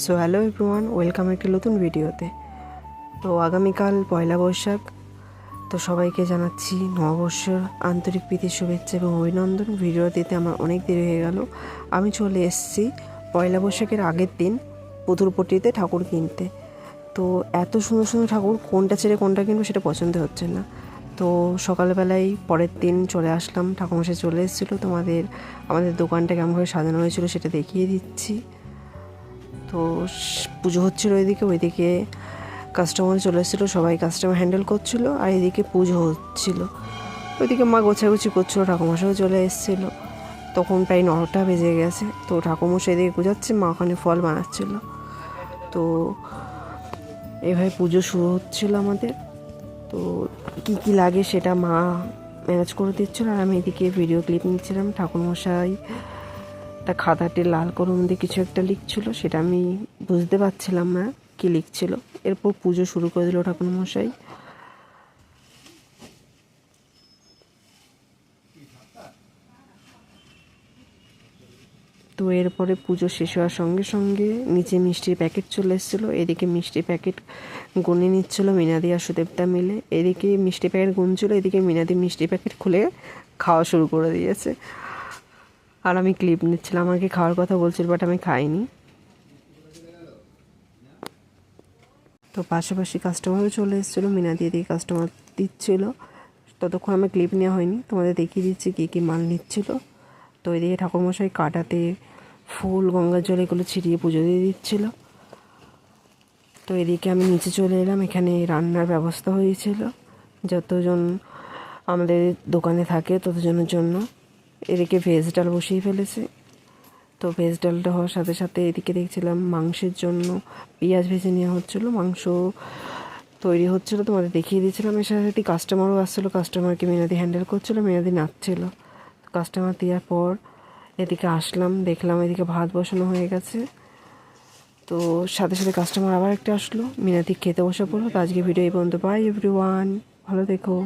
So hello everyone, welcome একটি নতুন ভিডিওতে। তো আগামীকাল পয়লা বৈশাখ, তো সবাইকে জানাচ্ছি নববর্ষের আন্তরিক প্রীতি শুভেচ্ছা এবং অভিনন্দন। ভিডিও দিতে আমার অনেক দেরি হয়ে গেল। আমি চলে এসেছি পয়লা বৈশাখের আগের দিন পুতুলপট্টিতে ঠাকুর কিনতে। তো এত সুন্দর সুন্দর ঠাকুর, কোনটা ছেড়ে কোনটা কিনবো সেটা পছন্দ হচ্ছে না। তো সকালবেলায় পরের দিন চলে আসলাম, ঠাকুরমশাই চলে এসেছিলো। আমাদের দোকানটা কেমনভাবে সাজানো হয়েছিল সেটা দেখিয়ে দিচ্ছি। তো পুজো হচ্ছিলো ওইদিকে কাস্টমার চলে এসেছিলো, সবাই কাস্টমার হ্যান্ডেল করছিলো, আর এদিকে পুজো হচ্ছিলো। ওইদিকে মা গোছাগুছি করছিলো, ঠাকুরমশাইও চলে এসেছিলো। তখন প্রায় 9টা বেজে গেছে। তো ঠাকুরমশাই এদিকে গুজাচ্ছে, মা ওখানে ফল বানাচ্ছিলো। তো এভাবে পুজো শুরু হচ্ছিলো আমাদের। তো কি কি লাগে সেটা মা ম্যানেজ করে দিচ্ছিলো, আর আমি এদিকে ভিডিও ক্লিপ নিচ্ছিলাম। ঠাকুরমশাই একটা খাতাতে লাল কলম দিয়ে কিছু একটা লিখছিল, সেটা আমি বুঝতে পারছিলাম না কি লিখছিল। এরপর পুজো শুরু করে দিল ঠাকুরমশাই। তো এরপরে পুজো শেষ হওয়ার সঙ্গে সঙ্গে নিচে মিষ্টির প্যাকেট চলে এসেছিলো। এদিকে মিষ্টির প্যাকেট গুনে নিচ্ছিলো মিনাদি আর সুদেবদা মিলে। এদিকে মিষ্টি প্যাকেট গুনছিল, এদিকে মিনাদি মিষ্টি প্যাকেট খুলে খাওয়া শুরু করে দিয়েছে, আর আমি ক্লিপ নিচ্ছিলাম। আমাকে খাওয়ার কথা বলছিল, বাট আমি খাইনি। তো পাশাপাশি কাস্টমারও চলে এসেছিলো, মিনাদি এদিকে কাস্টমার দিচ্ছিল। ততক্ষণ আমার ক্লিপ নেওয়া হয়নি, তোমাদের দেখিয়ে দিচ্ছি কী কী মাল নিচ্ছিল। তো এদিকে ঠাকুরমশাই কাটাতে ফুল, গঙ্গার জল এগুলো ছিটিয়ে পুজো দিয়ে দিচ্ছিলো। তো এদিকে আমি নিচে চলে এলাম, এখানে রান্নার ব্যবস্থা হয়েছিল যতজন আমাদের দোকানে থাকে ততজনের জন্য। এদিকে ভেজ ডাল বসিয়ে ফেলেছে। তো ভেজ ডালটা হওয়ার সাথে সাথে এদিকে দেখছিলাম মাংসের জন্য পেঁয়াজ ভেজে নেওয়া হচ্ছিলো, মাংস তৈরি হচ্ছিলো, তোমাদের দেখিয়ে দিয়েছিলাম। এর সাথে সাথে কাস্টমারও আসছিলো, কাস্টমারকে মিনাদি হ্যান্ডেল করছিলো, মিনাদি নাচছিল। কাস্টমার দেওয়ার পর এদিকে আসলাম, দেখলাম এদিকে ভাত বসানো হয়ে গেছে। তো সাথে সাথে কাস্টমার আবার একটা আসলো, মিনাদি খেতে বসে পড়লো। তো আজকে ভিডিও এই পর্যন্ত। বাই এভরিওয়ান, ভালো দেখো।